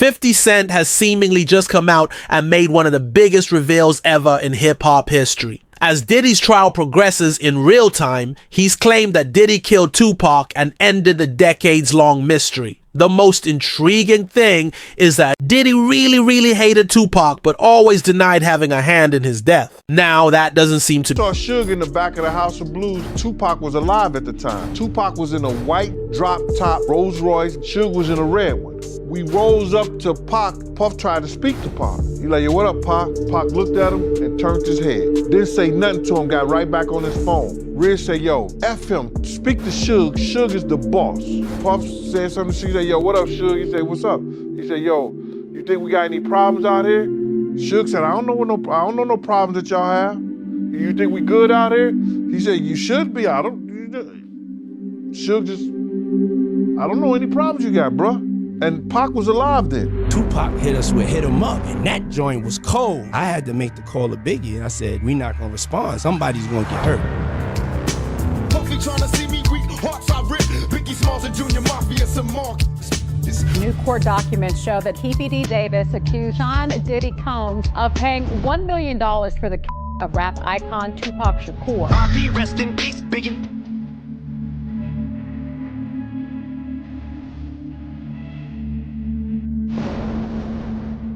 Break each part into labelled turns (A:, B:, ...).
A: 50 Cent has seemingly just come out and made one of the biggest reveals ever in hip-hop history. As Diddy's trial progresses in real time, he's claimed that Diddy killed Tupac and ended the decades-long mystery. The most intriguing thing is that Diddy really hated Tupac, but always denied having a hand in his death. Now, that doesn't seem to...
B: Saw Suge in the back of the House of Blues. Tupac was alive at the time. Tupac was in a white drop-top Rolls Royce. Suge was in a red one. We rolls up to Pac. Puff tried to speak to Pac. He like, yo, what up, Pac? Pac looked at him and turned his head. Didn't say nothing to him, got right back on his phone. Riz said, yo, F him, speak to Suge. Suge is the boss. Puff said something to Suge, said, yo, what up, Suge? He said, what's up? He said, yo, you think we got any problems out here? Suge said, I don't know no problems that y'all have. You think we good out here? He said, you should be. Suge just, I don't know any problems you got, bruh. And Pac was alive then.
C: Tupac hit us with Hit 'Em Up, and that joint was cold. I had to make the call to Biggie, and I said, we not gonna respond. Somebody's gonna get hurt.
D: Puffy trying to see me weak, hearts I rip. Biggie Smalls and Junior Mafia, some more.
E: New court documents show that PPD Davis accused Sean Diddy Combs of paying $1 million for the of rap icon Tupac Shakur.
D: R.I.P. rest in peace, Biggie.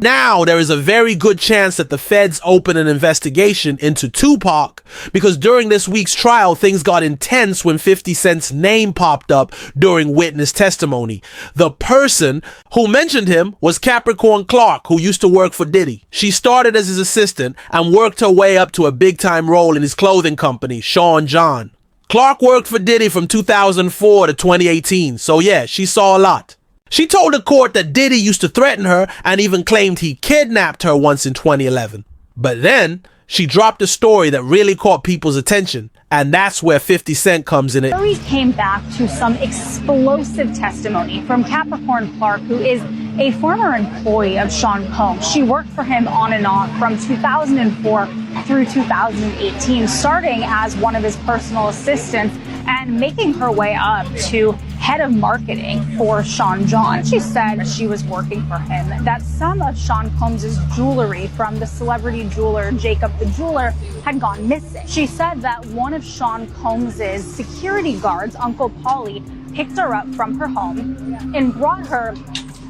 A: Now, there is a very good chance that the feds open an investigation into Tupac, because during this week's trial, things got intense when 50 Cent's name popped up during witness testimony. The person who mentioned him was Capricorn Clark, who used to work for Diddy. She started as his assistant and worked her way up to a big-time role in his clothing company, Sean John. Clark worked for Diddy from 2004 to 2018, so yeah, she saw a lot. She told the court that Diddy used to threaten her and even claimed he kidnapped her once in 2011. But then, she dropped a story that really caught people's attention, and that's where 50 Cent comes in it.
F: Jury came back to some explosive testimony from Capricorn Clark, who is a former employee of Sean Combs. She worked for him on and off from 2004 through 2018, starting as one of his personal assistants and making her way up to head of marketing for Sean John. She said she was working for him, that some of Sean Combs' jewelry from the celebrity jeweler Jacob the Jeweler had gone missing. She said that one of Sean Combs' security guards, Uncle Paulie, picked her up from her home and brought her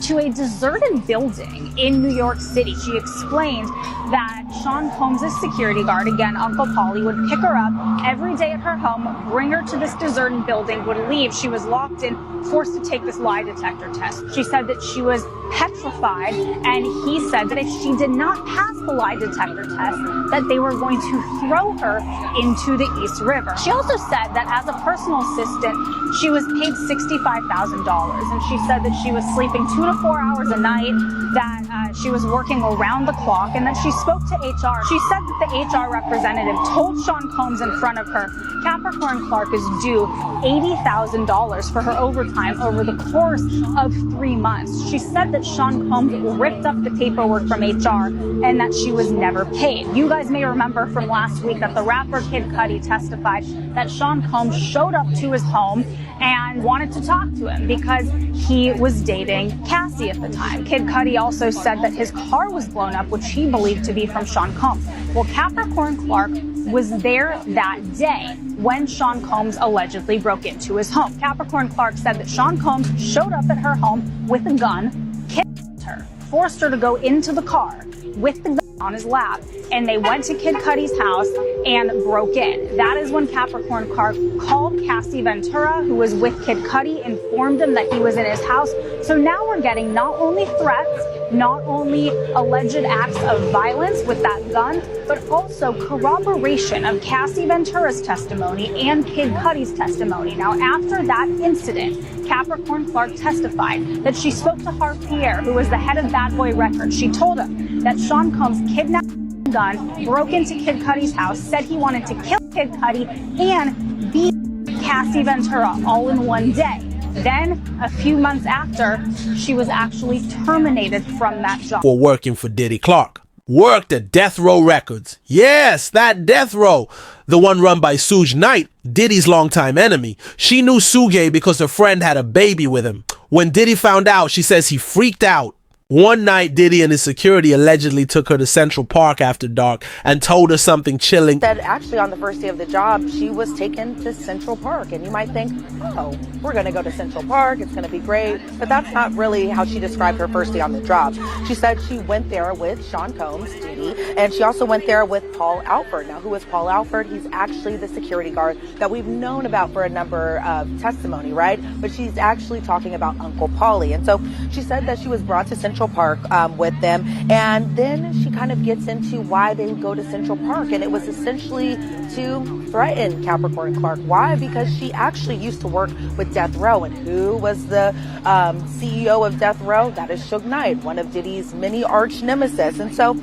F: to a deserted building in New York City. She explained that Sean Combs' security guard, again, Uncle Paulie, would pick her up every day at her home, bring her to this deserted building, would leave. She was locked in, forced to take this lie detector test. She said that she was petrified, and he said that if she did not pass the lie detector test, that they were going to throw her into the East River. She also said that as a personal assistant, she was paid $65,000, and she said that she was sleeping 2 to 4 hours a night, that she was working around the clock, and that she spoke to HR. She said that the HR representative told Sean Combs in front of her, Capricorn Clark is due $80,000 for her overtime over the course of 3 months. She said that Sean Combs ripped up the paperwork from HR and that she was never paid. You guys may remember from last week that the rapper Kid Cudi testified that Sean Combs showed up to his home and wanted to talk to him because he was dating Cassie at the time. Kid Cudi also said that his car was blown up, which he believed to be from Sean Combs. Well, Capricorn Clark was there that day when Sean Combs allegedly broke into his home. Capricorn Clark said that Sean Combs showed up at her home with a gun, kidnapped her, forced her to go into the car with the gun on his lap, and they went to Kid Cudi's house and broke in. That is when Capricorn Clark called Cassie Ventura, who was with Kid Cudi, informed him that he was in his house. So now we're getting not only threats, not only alleged acts of violence with that gun, but also corroboration of Cassie Ventura's testimony and Kid Cudi's testimony. Now, after that incident, Capricorn Clark testified that she spoke to Harp Pierre, who was the head of Bad Boy Records. She told him that Sean Combs kidnapped a gun, broke into Kid Cudi's house, said he wanted to kill Kid Cudi and beat Cassie Ventura all in one day. Then, a few months after, she was actually terminated from that job.
A: For working for Diddy. Clark worked at Death Row Records. Yes, that Death Row. The one run by Suge Knight, Diddy's longtime enemy. She knew Suge because her friend had a baby with him. When Diddy found out, she says he freaked out. One night, Diddy and his security allegedly took her to Central Park after dark and told her something chilling.
G: Said actually on the first day of the job, she was taken to Central Park. And you might think, oh, we're going to go to Central Park. It's going to be great. But that's not really how she described her first day on the job. She said she went there with Sean Combs, Diddy, and she also went there with Paul Alford. Now, who is Paul Alford? He's actually the security guard that we've known about for a number of testimony, right? But she's actually talking about Uncle Paulie. And so she said that she was brought to Central Park with them. And then she kind of gets into why they would go to Central Park. And it was essentially to threaten Capricorn Clark. Why? Because she actually used to work with Death Row. And who was the CEO of Death Row? That is Suge Knight, one of Diddy's many arch nemesis. And so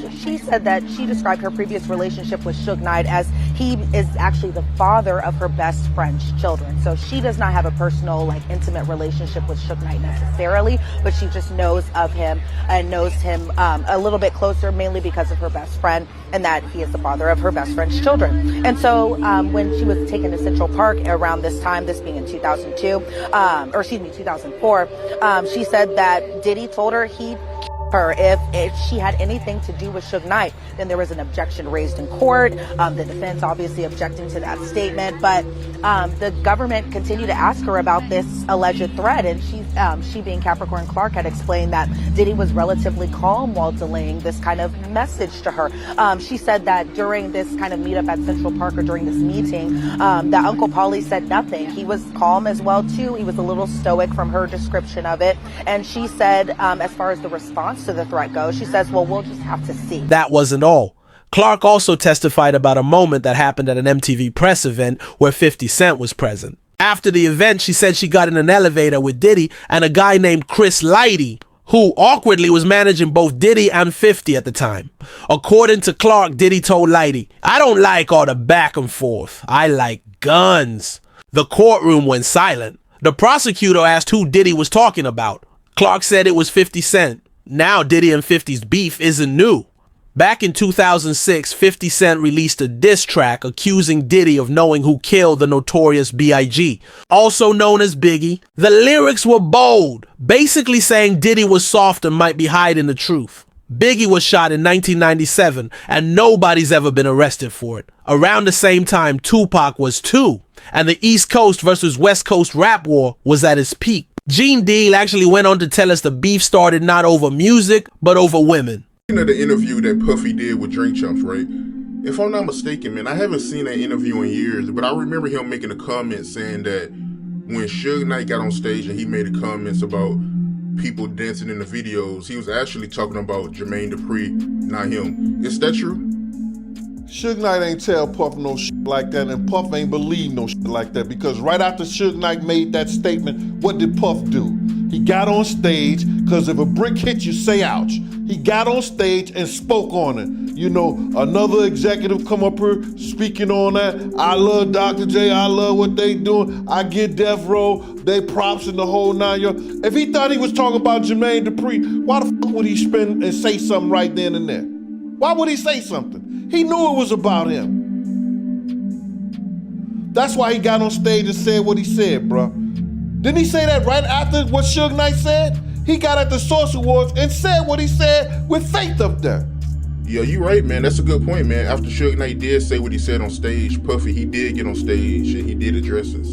G: she said that she described her previous relationship with Suge Knight as he is actually the father of her best friend's children. So she does not have a personal, like, intimate relationship with Suge Knight necessarily, but she just knows of him and knows him a little bit closer, mainly because of her best friend, and that he is the father of her best friend's children. And so when she was taken to Central Park around this time, this being in 2004, she said that Diddy told her he'd her if she had anything to do with Suge Knight. Then there was an objection raised in court. The defense obviously objecting to that statement, but the government continued to ask her about this alleged threat, and she being Capricorn Clark had explained that Diddy was relatively calm while delaying this kind of message to her. She said that during this kind of meetup at Central Park, or during this meeting, that Uncle Paulie said nothing. He was calm as well too. He was a little stoic from her description of it. And she said, as far as the response to the threat goes, she says, well, we'll just have to see.
A: That wasn't all. Clark also testified about a moment that happened at an MTV press event where 50 Cent was present. After the event, she said she got in an elevator with Diddy and a guy named Chris Lighty, who awkwardly was managing both Diddy and 50 at the time. According to Clark, Diddy told Lighty, "I don't like all the back and forth. I like guns." The courtroom went silent. The prosecutor asked who Diddy was talking about. Clark said it was 50 Cent. Now Diddy and 50's beef isn't new. Back in 2006, 50 Cent released a diss track accusing Diddy of knowing who killed the notorious B.I.G., also known as Biggie. The lyrics were bold, basically saying Diddy was soft and might be hiding the truth. Biggie was shot in 1997, and nobody's ever been arrested for it. Around the same time, Tupac was too, and the East Coast versus West Coast rap war was at its peak. Gene Deal actually went on to tell us the beef started not over music, but over women.
H: You know the interview that Puffy did with Drink Champs, right? If I'm not mistaken, man, I haven't seen that interview in years, but I remember him making a comment saying that when Suge Knight got on stage and he made the comments about people dancing in the videos, he was actually talking about Jermaine Dupri, not him. Is that true?
B: Suge Knight ain't tell Puff no shit like that, and Puff ain't believe no shit like that, because right after Suge Knight made that statement, what did Puff do? He got on stage, because if a brick hits you, say ouch. He got on stage and spoke on it. You know, another executive come up here speaking on that. I love Dr. J, I love what they doing. I get Death Row, they props in the whole 9 yards. If he thought he was talking about Jermaine Dupri, why the fuck would he spin and say something right then and there? Why would he say something? He knew it was about him. That's why he got on stage and said what he said, bro. Didn't he say that right after what Suge Knight said? He got at the Source Awards and said what he said with Faith up there.
H: Yeah, you right, man. That's a good point, man. After Suge Knight did say what he said on stage, Puffy, he did get on stage and he did address it,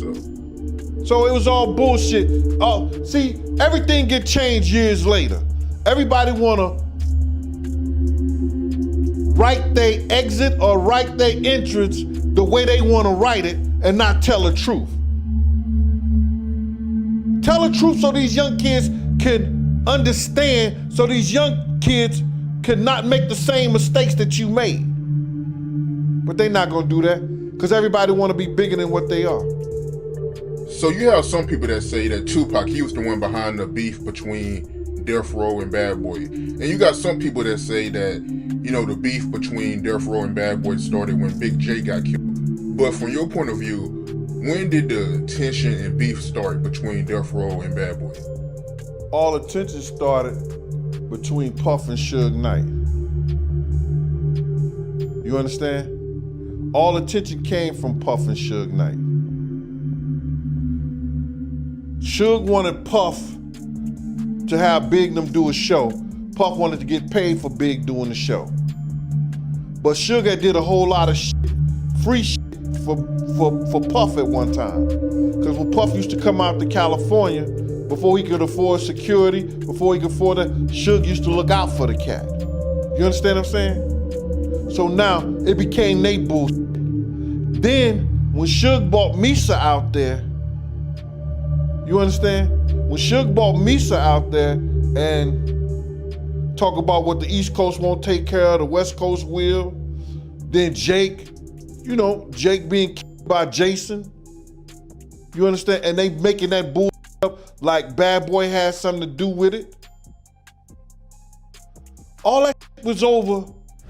B: So it was all bullshit. Oh, see, everything get changed years later. Everybody wanna write their exit or write their entrance the way they wanna write it and not tell the truth. Tell the truth so these young kids can understand, so these young kids can not make the same mistakes that you made. But they're not gonna do that, because everybody wanna be bigger than what they are.
H: So you have some people that say that Tupac, he was the one behind the beef between Death Row and Bad Boy. And you got some people that say that, you know, the beef between Death Row and Bad Boy started when Big J got killed. But from your point of view, when did the tension and beef start between Death Row and Bad Boy?
B: All the tension started between Puff and Suge Knight. You understand? All the tension came from Puff and Suge Knight. Suge wanted Puff to have Big them do a show. Puff wanted to get paid for Big doing the show. But Sugar did a whole lot of free for Puff at one time. Because when Puff used to come out to California, before he could afford security, before he could afford it, Suge used to look out for the cat. You understand what I'm saying? So now it became Nate bullshit. Then when Suge bought Misa out there, you understand? When Suge bought Misa out there and talk about what the East Coast won't take care of, the West Coast will, then Jake, you know, Jake being killed by Jason, you understand? And they making that bull up like Bad Boy had something to do with it. All that was over